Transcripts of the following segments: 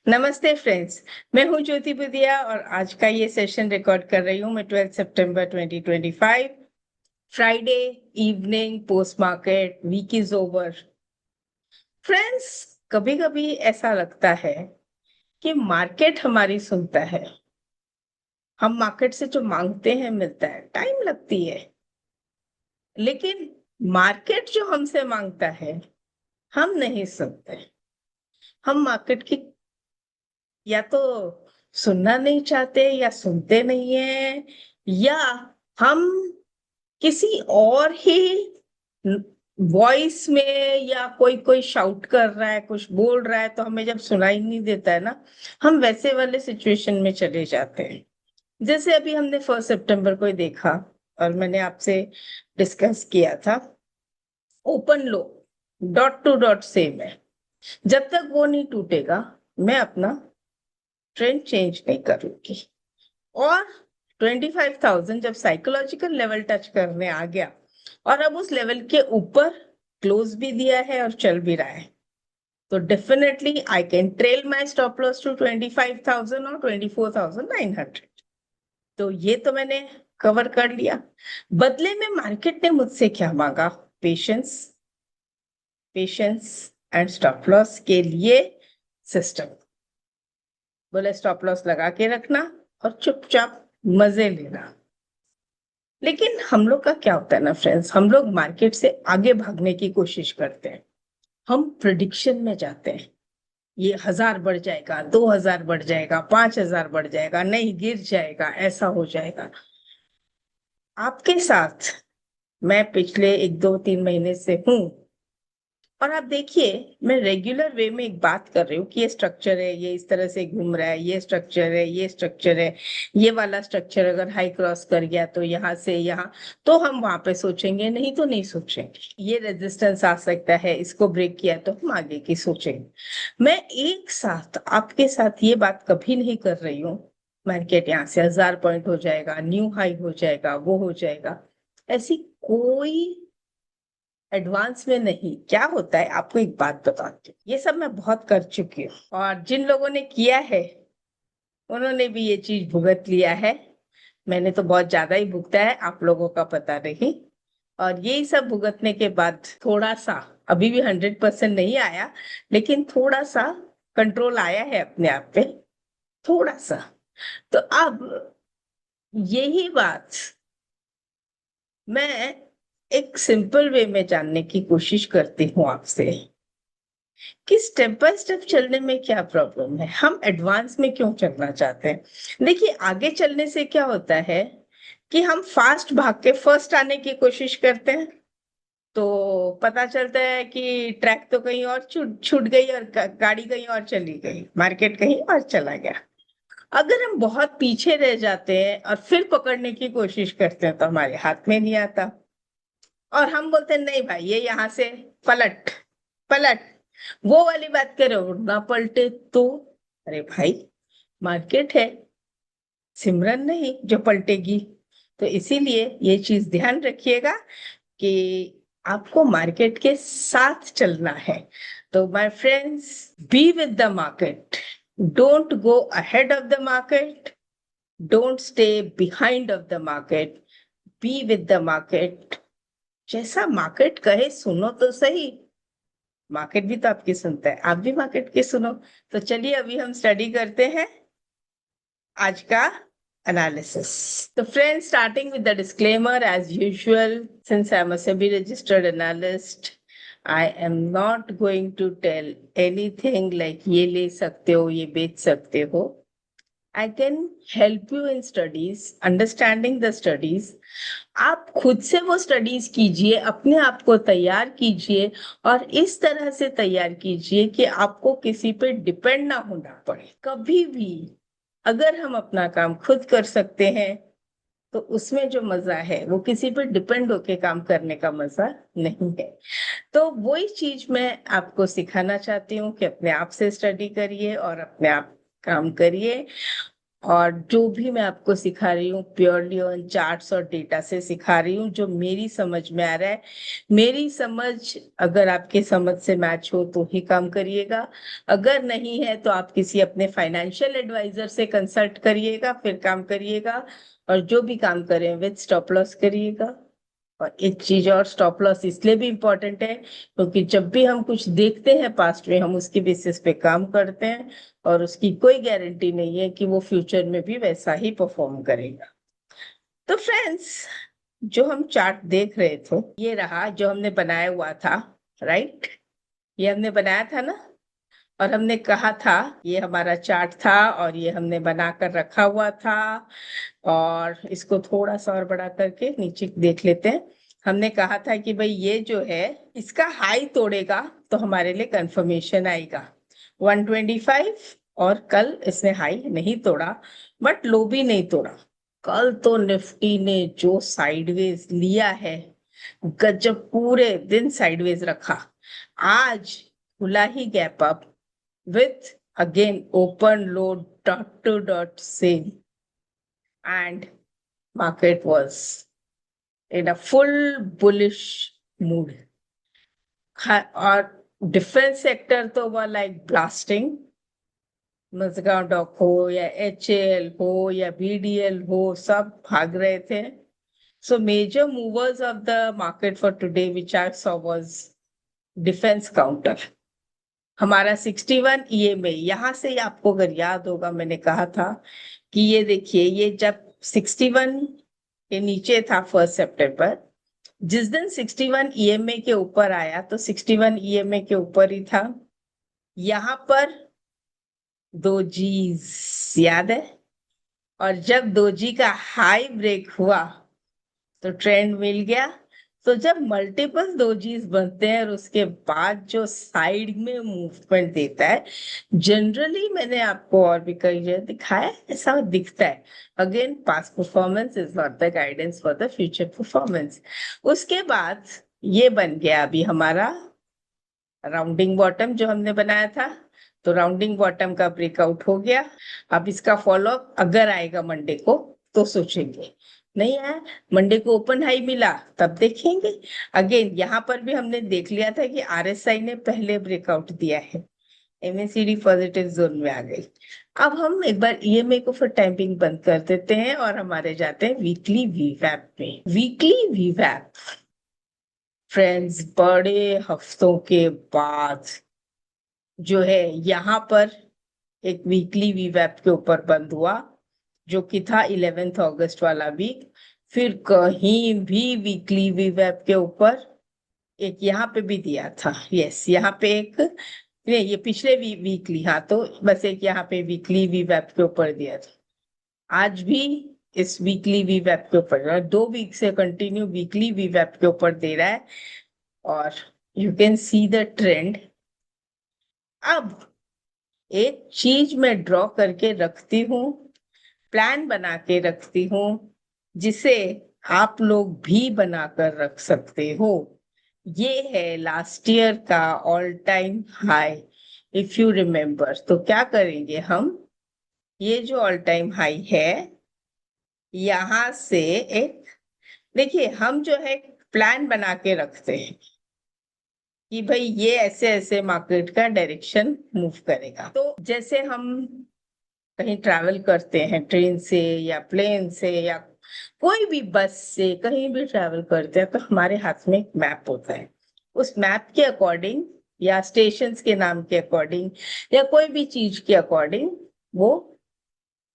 नमस्ते फ्रेंड्स। मैं हूं ज्योति बुदिया और आज का ये सेशन रिकॉर्ड कर रही हूं मैं 12 सितंबर 2025, Friday evening, post market week is over. Friends, कभी कभी ऐसा लगता है कि मार्केट हमारी सुनता है। हम मार्केट से जो मांगते हैं मिलता है, टाइम लगती है, लेकिन मार्केट जो हमसे मांगता है हम नहीं सुनते। हम मार्केट की या तो सुनना नहीं चाहते या सुनते नहीं है, या हम किसी और ही वॉइस में, या कोई कोई शाउट कर रहा है, कुछ बोल रहा है तो हमें जब सुनाई नहीं देता है ना, हम वैसे वाले सिचुएशन में चले जाते हैं। जैसे अभी हमने 1 सितंबर को ही देखा और मैंने आपसे डिस्कस किया था। Open low, dot to dot same है। जब तक वो नहीं टूटेगा मैं अपना ट्रेंड चेंज नहीं करूंगी। और 25,000 जब साइकोलॉजिकल लेवल टच करने आ गया और अब उस लेवल के ऊपर क्लोज भी दिया है और चल भी रहा है, तो definitely I can trail my stop loss to 25,000 और 24,900। तो ये तो मैंने कवर कर लिया। बदले में मार्केट ने मुझसे क्या मांगा? Patience, patience and stop loss के लिए सिस्टम। बोले स्टॉप लॉस लगा के रखना और चुपचाप मजे लेना। लेकिन हम लोग का क्या होता है ना फ्रेंड्स, हम लोग मार्केट से आगे भागने की कोशिश करते हैं। हम प्रिडिक्शन में जाते हैं, ये 1,000 बढ़ जाएगा, 2,000 बढ़ जाएगा, 5,000 बढ़ जाएगा, नहीं गिर जाएगा, ऐसा हो जाएगा। आपके साथ मैं पिछले 1 2 3 महीने से हूं, और आप देखिए मैं रेगुलर वे में एक बात कर रही हूँ कि ये स्ट्रक्चर है, ये इस तरह से घूम रहा है, ये स्ट्रक्चर है, ये स्ट्रक्चर है, ये वाला स्ट्रक्चर अगर हाई क्रॉस कर गया तो यहाँ से यहाँ, तो हम वहां पे सोचेंगे, नहीं तो नहीं सोचेंगे। ये रेजिस्टेंस आ सकता है, इसको ब्रेक किया तो हम आगे की सोचेंगे। मैं एक साथ आपके साथ ये बात कभी नहीं कर रही हूँ मार्केट यहाँ से 1,000 पॉइंट हो जाएगा, न्यू हाई हो जाएगा, वो हो जाएगा, ऐसी कोई एडवांस में नहीं। क्या होता है आपको एक बात बताती हूँ, ये सब मैं बहुत कर चुकी हूँ और जिन लोगों ने किया है उन्होंने भी ये चीज भुगत लिया है। मैंने तो बहुत ज्यादा ही भुगता है, आप लोगों का पता नहीं। और यही सब भुगतने के बाद थोड़ा सा, अभी भी 100% नहीं आया, लेकिन थोड़ा सा कंट्रोल आया है अपने आप पे, थोड़ा सा। तो अब यही बात मैं एक सिंपल वे में जानने की कोशिश करती हूँ आपसे कि स्टेप बाय स्टेप चलने में क्या प्रॉब्लम है, हम एडवांस में क्यों चलना चाहते हैं। देखिए आगे चलने से क्या होता है कि हम फास्ट भाग के फर्स्ट आने की कोशिश करते हैं, तो पता चलता है कि ट्रैक तो कहीं और छूट छूट गई और गाड़ी कहीं और चली गई, मार्केट कहीं और चला गया। अगर हम बहुत पीछे रह जाते हैं और फिर पकड़ने की कोशिश करते हैं तो हमारे हाथ में नहीं आता, और हम बोलते हैं नहीं भाई ये यहाँ से पलट पलट, वो वाली बात करो ना पलटे तो। अरे भाई, मार्केट है, सिमरन नहीं जो पलटेगी। तो इसीलिए ये चीज ध्यान रखिएगा कि आपको मार्केट के साथ चलना है। तो my friends, be with the market, don't go ahead of the market, don't stay behind of the market, be with the market. जैसा मार्केट कहे सुनो तो सही, मार्केट भी तो आपकी सुनता है, आप भी मार्केट की सुनो। तो चलिए अभी हम स्टडी करते हैं आज का एनालिसिस। तो friends, starting with the disclaimer as usual, since I am a SEBI registered analyst, I am not going to tell anything like ये ले सकते हो, ये बेच सकते हो। I can help you in studies, understanding the studies. आप खुद से वो स्टडीज कीजिए, अपने आप को तैयार कीजिए, और इस तरह से तैयार कीजिए कि आपको किसी पे डिपेंड ना होना पड़े कभी भी। अगर हम अपना काम खुद कर सकते हैं तो उसमें जो मजा है वो किसी पे डिपेंड होके काम करने का मजा नहीं है। तो वही चीज मैं आपको सिखाना चाहती हूँ कि अपने आप से स्टडी करिए और अपने आप काम करिए। और जो भी मैं आपको सिखा रही हूँ प्योरली ऑन चार्ट्स और डेटा से सिखा रही हूँ, जो मेरी समझ में आ रहा है। मेरी समझ अगर आपके समझ से मैच हो तो ही काम करिएगा, अगर नहीं है तो आप किसी अपने फाइनेंशियल एडवाइजर से कंसल्ट करिएगा, फिर काम करिएगा। और जो भी काम करें विद स्टॉप लॉस करिएगा। और एक चीज और, स्टॉप लॉस इसलिए भी इम्पोर्टेंट है क्योंकि जब भी हम कुछ देखते हैं पास्ट में, हम उसकी बेसिस पे काम करते हैं और उसकी कोई गारंटी नहीं है कि वो फ्यूचर में भी वैसा ही परफॉर्म करेगा। तो फ्रेंड्स, जो हम चार्ट देख रहे थे, ये रहा जो हमने बनाया हुआ था, राइट? ये हमने बनाया था ना, और हमने कहा था ये हमारा चार्ट था और ये हमने बनाकर रखा हुआ था। और इसको थोड़ा सा और बड़ा करके नीचे देख लेते हैं। हमने कहा था कि भाई ये जो है इसका हाई तोड़ेगा तो हमारे लिए कंफर्मेशन आएगा 125। और कल इसने हाई नहीं तोड़ा बट लो भी नहीं तोड़ा। कल तो निफ्टी ने जो साइडवेज लिया है, गजब, पूरे दिन साइडवेज रखा। आज खुला ही gap up with again open low dot to dot same, and market was in a full bullish mood। और डिफेंस सेक्टर तो वो लाइक ब्लास्टिंग, मजगांव डॉक हो या HAL हो या BDL हो, सब भाग रहे थे। So major movers of the market for today which I saw was defence counter. हमारा 61 EMA, यहां से ही आपको अगर याद होगा मैंने कहा था कि ये देखिए, ये जब 61 के नीचे था 1 सितंबर, जिस दिन 61 EMA के ऊपर आया तो 61 EMA के ऊपर ही था। यहां पर 2Gs याद है, और जब 2G का हाई ब्रेक हुआ तो ट्रेंड मिल गया। तो जब मल्टीपल 2Gs बनते हैं और उसके बाद जो साइड में मूवमेंट देता है, जनरली मैंने आपको और भी कई जगह दिखाया है, ऐसा दिखता है। Again, past performance is not the guidance for the future performance. उसके बाद ये बन गया अभी हमारा राउंडिंग बॉटम जो हमने बनाया था। तो राउंडिंग बॉटम का ब्रेकआउट हो गया। अब इसका फॉलोअप अगर आएगा मंडे को तो सोचेंगे, नहीं आया, मंडे को ओपन हाई मिला तब देखेंगे। अगेन यहाँ पर भी हमने देख लिया था कि RSI ने पहले ब्रेकआउट दिया है, MACD पॉजिटिव जोन में आ गई। अब हम एक बार EMA को फिर टाइमिंग बंद कर देते हैं और हमारे जाते हैं वीकली वीवैप में। वीकली वीवैप फ्रेंड्स, बड़े हफ्तों के बाद जो है यहाँ पर एक वीकली वीवैप के ऊपर बंद हुआ, जो कि था 11 अगस्त वाला वीक। फिर कहीं भी वीकली वीवैप के ऊपर एक यहाँ पे भी दिया था, यस, यहाँ पे एक, नहीं ये पिछले वीकली, हाँ, तो बस एक यहाँ पे वीकली वीवैप के ऊपर दिया था। आज भी इस वीकली वीवैप के ऊपर 2 वीक से कंटिन्यू वीकली वीवैप के ऊपर दे रहा है। और you can see the trend. अब एक चीज मैं ड्रॉ करके रखती हूँ, प्लान बना के रखती हूँ, जिसे आप लोग भी बनाकर रख सकते हो। ये है लास्ट ईयर का all time high, if you remember. तो क्या करेंगे हम, ये जो ऑल टाइम हाई है यहां से एक, देखिए हम जो है प्लान बना के रखते हैं कि भाई ये ऐसे ऐसे मार्केट का डायरेक्शन मूव करेगा। तो जैसे हम कहीं ट्रैवल करते हैं ट्रेन से या प्लेन से या कोई भी बस से कहीं भी ट्रैवल करते हैं, तो हमारे हाथ में एक मैप होता है। उस मैप के अकॉर्डिंग या स्टेशंस के नाम के अकॉर्डिंग या कोई भी चीज के अकॉर्डिंग वो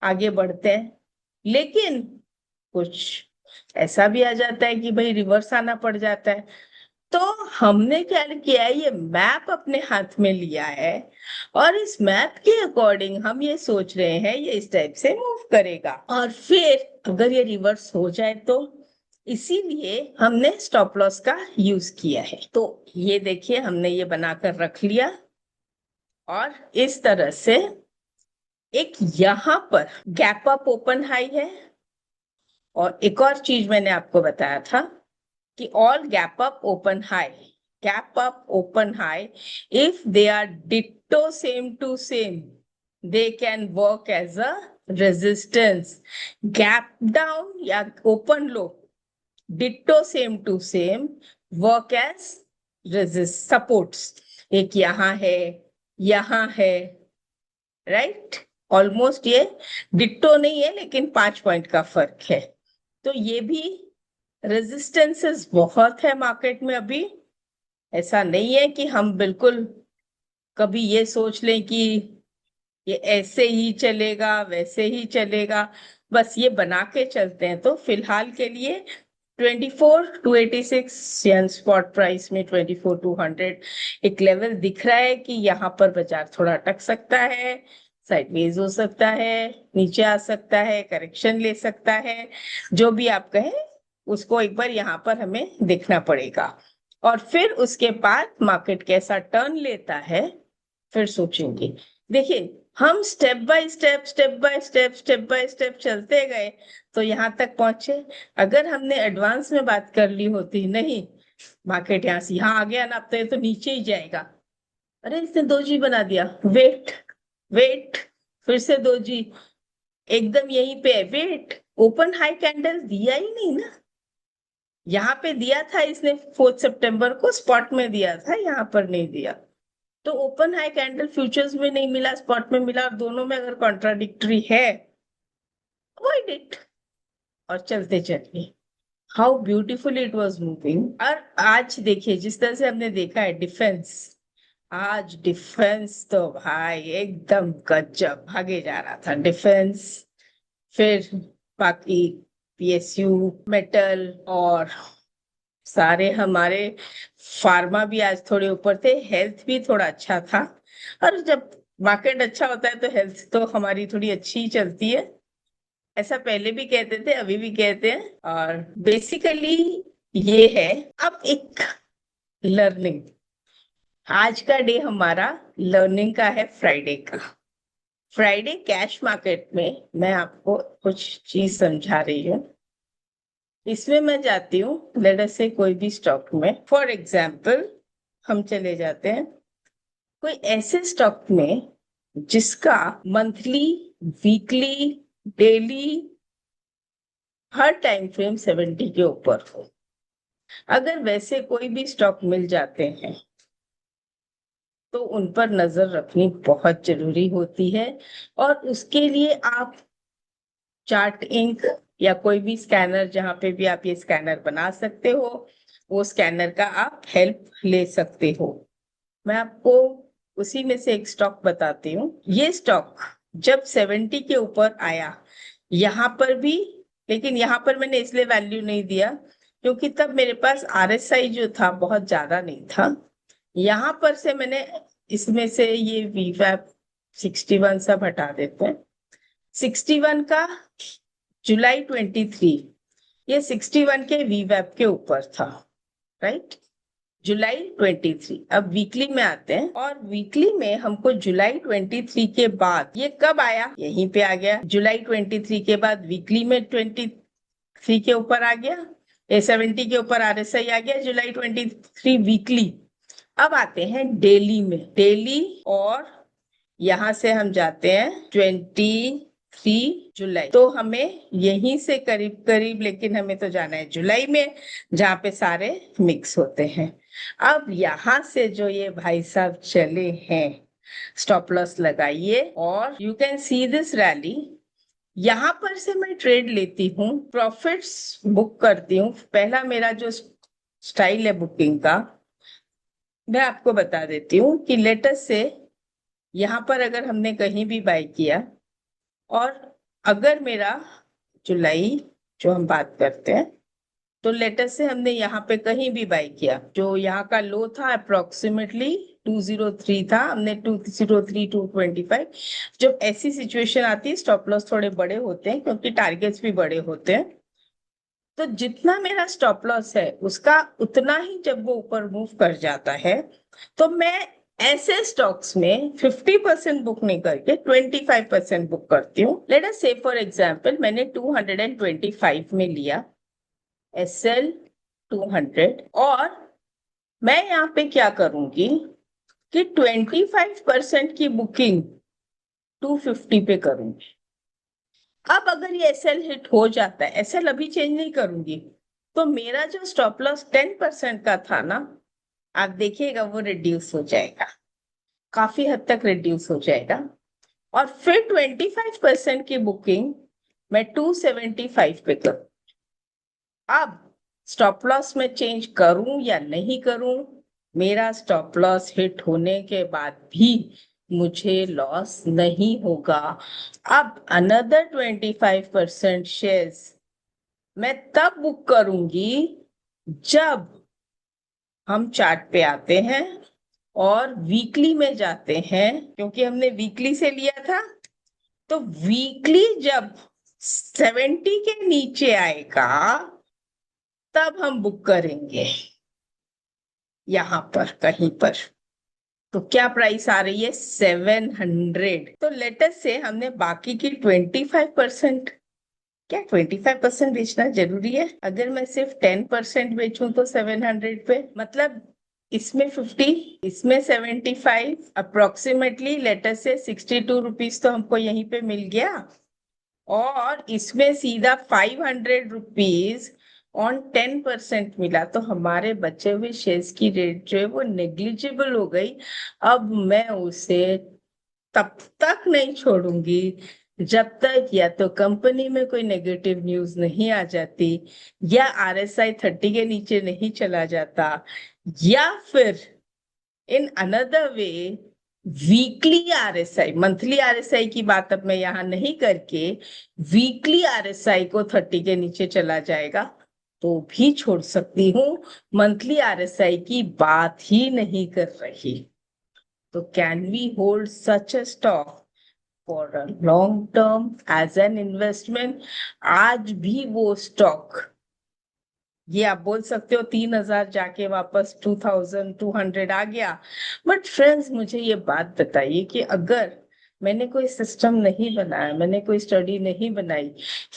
आगे बढ़ते हैं। लेकिन कुछ ऐसा भी आ जाता है कि भाई रिवर्स आना पड़ जाता है। तो हमने क्या किया है, ये मैप अपने हाथ में लिया है और इस मैप के अकॉर्डिंग हम ये सोच रहे हैं ये इस टाइप से मूव करेगा, और फिर अगर ये रिवर्स हो जाए तो, इसीलिए हमने स्टॉप लॉस का यूज किया है। तो ये देखिए हमने ये बनाकर रख लिया, और इस तरह से एक यहाँ पर गैप अप ओपन हाई है। और एक और चीज मैंने आपको बताया था कि all gap up open high, if they are ditto same to same, they can work as a resistance, gap down या open low, ditto same to same, work as resist supports. एक यहाँ है, राइट। ऑलमोस्ट ये ditto नहीं है, लेकिन 5 point का फर्क है। तो ये भी रेजिस्टेंसेस बहुत है मार्केट में अभी। ऐसा नहीं है कि हम बिल्कुल कभी ये सोच लें कि ये ऐसे ही चलेगा वैसे ही चलेगा, बस ये बना के चलते हैं। तो फिलहाल के लिए 24,286 या स्पॉट प्राइस में 24,200 एक लेवल दिख रहा है कि यहाँ पर बाजार थोड़ा अटक सकता है, साइडवेज हो सकता है, नीचे आ सकता है, करेक्शन ले सकता है। जो भी आप कहें उसको एक बार यहाँ पर हमें देखना पड़ेगा, और फिर उसके बाद मार्केट कैसा टर्न लेता है फिर सोचेंगे। देखिए, हम स्टेप बाय स्टेप चलते गए तो यहाँ तक पहुंचे। अगर हमने एडवांस में बात कर ली होती, नहीं मार्केट यहाँ से यहाँ आ गया ना, अब तो ये तो नीचे ही जाएगा, अरे इसने दोजी बना दिया, वेट वेट, फिर से दोजी, एकदम यहीं पे है, वेट, ओपन हाई कैंडल दिया ही नहीं ना। यहाँ पे दिया था इसने 4 सितंबर को, स्पॉट में दिया था, यहाँ पर नहीं दिया। तो ओपन हाई कैंडल फ्यूचर्स में नहीं मिला, स्पॉट में मिला, और दोनों में अगर कॉन्ट्राडिक्टरी है, अवॉइड इट और चलते चलिए। How beautifully it was moving. और आज देखिए जिस तरह से हमने देखा है डिफेंस, आज डिफेंस तो भाई एकदम गजब भागे जा रहा था डिफेंस। फिर बाकी पीएसयू, मेटल, और सारे हमारे फार्मा भी आज थोड़े ऊपर थे, हेल्थ भी थोड़ा अच्छा था। और जब मार्केट अच्छा होता है तो हेल्थ तो हमारी थोड़ी अच्छी ही चलती है। ऐसा पहले भी कहते थे, अभी भी कहते हैं। और बेसिकली ये है अब एक लर्निंग। आज का डे हमारा लर्निंग का है, फ्राइडे का। फ्राइडे कैश मार्केट में मैं आपको कुछ चीज समझा रही हूँ। इसमें मैं जाती हूँ लेट अस से कोई भी स्टॉक में, फॉर एग्जाम्पल हम चले जाते हैं कोई ऐसे स्टॉक में जिसका मंथली, वीकली, डेली, हर टाइम फ्रेम 70 के ऊपर हो। अगर वैसे कोई भी स्टॉक मिल जाते हैं तो उन पर नजर रखनी बहुत जरूरी होती है। और उसके लिए आप चार्ट इंक या कोई भी स्कैनर, जहां पे भी आप ये स्कैनर बना सकते हो, वो स्कैनर का आप हेल्प ले सकते हो। मैं आपको उसी में से एक स्टॉक बताती हूँ। ये स्टॉक जब 70 के ऊपर आया यहाँ पर भी, लेकिन यहाँ पर मैंने इसलिए वैल्यू नहीं दिया क्योंकि तब मेरे पास आरएसआई जो था बहुत ज्यादा नहीं था। यहाँ पर से मैंने इसमें से ये वीवैप 61 सब हटा देते हैं। 61 का जुलाई 23, ये 61 के वीवैप के ऊपर था, राइट। जुलाई 23। अब वीकली में आते हैं, और वीकली में हमको जुलाई 23 के बाद ये कब आया, यहीं पे आ गया। जुलाई 23 के बाद वीकली में 23 के ऊपर आ गया, ये 70 के ऊपर आरएसआई आ गया जुलाई 23 वीकली। अब आते हैं डेली में, डेली, और यहां से हम जाते हैं 23 जुलाई। तो हमें यहीं से करीब करीब, लेकिन हमें तो जाना है जुलाई में जहाँ पे सारे मिक्स होते हैं। अब यहां से जो ये भाई साहब चले हैं, स्टॉप लॉस लगाइए और you can see this rally. यहां पर से मैं ट्रेड लेती हूँ, प्रॉफिट्स बुक करती हूँ। पहला मेरा जो स्टाइल है बुकिंग का, मैं आपको बता देती हूँ कि लेटस से यहाँ पर अगर हमने कहीं भी बाय किया, और अगर मेरा जुलाई जो हम बात करते हैं, तो लेटस से हमने यहाँ पे कहीं भी बाय किया, जो यहाँ का लो था अप्रोक्सीमेटली 203 था, हमने 203 225। जब ऐसी सिचुएशन आती है स्टॉप लॉस थोड़े बड़े होते हैं क्योंकि टारगेट्स भी बड़े होते हैं। तो जितना मेरा स्टॉप लॉस है उसका उतना ही जब वो ऊपर मूव कर जाता है, तो मैं ऐसे स्टॉक्स में 50% बुक नहीं करके 25% बुक करती हूँ। लेट अस से फॉर एग्जांपल मैंने 225 में लिया SL 200, और मैं यहाँ पे क्या करूंगी कि 25% की बुकिंग 250 पे करूंगी। अब अगर ये एसएल हिट हो जाता है, एसएल अभी चेंज नहीं करूंगी, तो मेरा जो स्टॉप लॉस 10% का था ना, आप देखिएगा वो रिड्यूस हो जाएगा, काफी हद तक रिड्यूस हो जाएगा। और फिर 25% की बुकिंग मैं 275 पे करूँ। अब स्टॉप लॉस में चेंज करूं या नहीं करूं, मेरा स्टॉप लॉस हिट होने के बाद भी मुझे लॉस नहीं होगा। अब अनदर 25% शेयर्स मैं तब बुक करूंगी जब हम चार्ट पे आते हैं और वीकली में जाते हैं, क्योंकि हमने वीकली से लिया था। तो वीकली जब 70 के नीचे आएगा तब हम बुक करेंगे यहां पर कहीं पर। तो क्या प्राइस आ रही है? 700। तो लेटर से हमने बाकी की 25%, क्या 25% बेचना जरूरी है? अगर मैं सिर्फ 10% बेचूं तो 700 पे, मतलब इसमें 50, इसमें 75, अप्रोक्सीमेटली लेटर से 62 रुपीज तो हमको यहीं पे मिल गया। और इसमें सीधा 500 रुपीज ऑन 10% मिला, तो हमारे बचे हुए शेयर्स की रेट जो है वो नेग्लिजिबल हो गई। अब मैं उसे तब तक नहीं छोड़ूंगी जब तक या तो कंपनी में कोई नेगेटिव न्यूज नहीं आ जाती, या आरएसआई 30 के नीचे नहीं चला जाता, या फिर in another way weekly RSI, monthly RSI की बात अब मैं यहाँ नहीं करके वीकली आरएसआई को 30 के नीचे चला जाएगा तो भी छोड़ सकती हूँ। मंथली आरएसआई की बात ही नहीं कर रही। तो can we hold such a stock for a long term as an investment? आज भी वो स्टॉक, ये आप बोल सकते हो 3,000 जाके वापस 2,200 आ गया। बट फ्रेंड्स, मुझे ये बात बताइए कि अगर मैंने कोई सिस्टम नहीं बनाया, मैंने कोई स्टडी नहीं बनाई,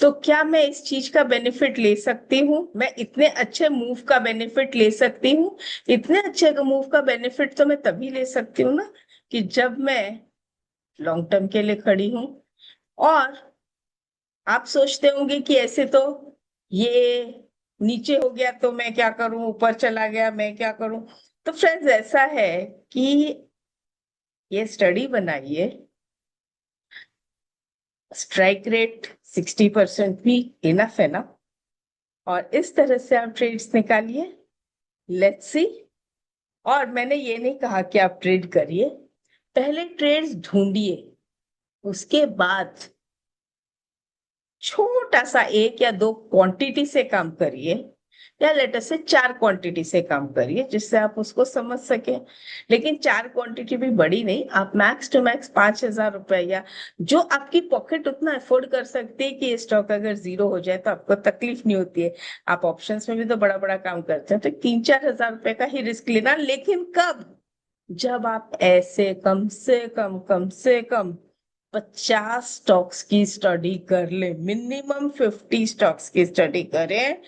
तो क्या मैं इस चीज का बेनिफिट ले सकती हूँ? मैं इतने अच्छे मूव का बेनिफिट ले सकती हूँ? इतने अच्छे मूव का बेनिफिट तो मैं तभी ले सकती हूँ ना कि जब मैं लॉन्ग टर्म के लिए खड़ी हूँ। और आप सोचते होंगे कि ऐसे तो ये नीचे हो गया तो मैं क्या करूं, ऊपर चला गया मैं क्या करूं? तो फ्रेंड्स, ऐसा है कि ये स्टडी बनाइए, स्ट्राइक रेट 60% भी इनफ है ना, और इस तरह से आप ट्रेड्स निकालिए। Let's see. और मैंने ये नहीं कहा कि आप ट्रेड करिए, पहले ट्रेड्स ढूंढिए, उसके बाद छोटा सा एक या दो क्वांटिटी से काम करिए, या लेटर से 4 क्वांटिटी से काम करिए जिससे आप उसको समझ सके। लेकिन 4 क्वांटिटी भी बड़ी नहीं, आप मैक्स टू मैक्स 5,000 रुपए, या जो आपकी पॉकेट उतना अफोर्ड कर सकती है कि स्टॉक अगर जीरो हो जाए तो आपको तकलीफ नहीं होती है। आप ऑप्शंस में भी तो बड़ा बड़ा काम करते हैं, तो 3-4 हजार रुपए का ही रिस्क लेना। लेकिन कब? जब आप ऐसे कम से कम 50 स्टॉक्स की स्टडी कर ले, मिनिमम 50 स्टॉक्स की स्टडी करें,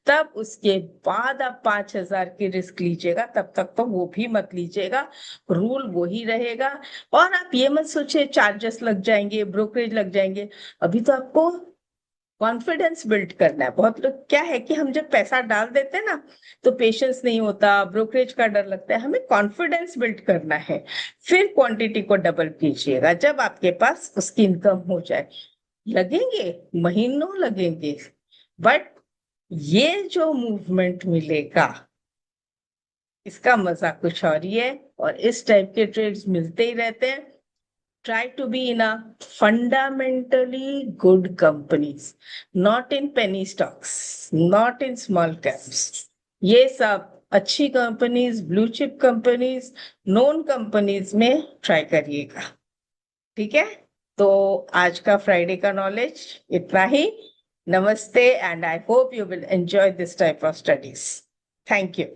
तब उसके बाद आप 5,000 की रिस्क लीजिएगा। तब तक तो वो भी मत लीजिएगा, रूल वही रहेगा। और आप ये मत सोचिए चार्जेस लग जाएंगे, ब्रोकरेज लग जाएंगे। अभी तो आपको कॉन्फिडेंस बिल्ड करना है। बहुत लोग क्या है कि हम जब पैसा डाल देते हैं ना तो पेशेंस नहीं होता, ब्रोकरेज का डर लगता है। हमें कॉन्फिडेंस बिल्ड करना है, फिर क्वांटिटी को डबल कीजिएगा जब आपके पास उसकी इनकम हो जाए। लगेंगे, महीनों लगेंगे, बट ये जो मूवमेंट मिलेगा इसका मजा कुछ और ही है। और इस टाइप के ट्रेड्स मिलते ही रहते हैं। Try to be in a fundamentally good companies, not in penny stocks, not in small caps. ये सब अच्छी companies, blue chip companies, known companies में ट्राई करिएगा। ठीक है? तो आज का फ्राइडे का नॉलेज इतना ही। नमस्ते, and I hope you will enjoy this type of studies. Thank you.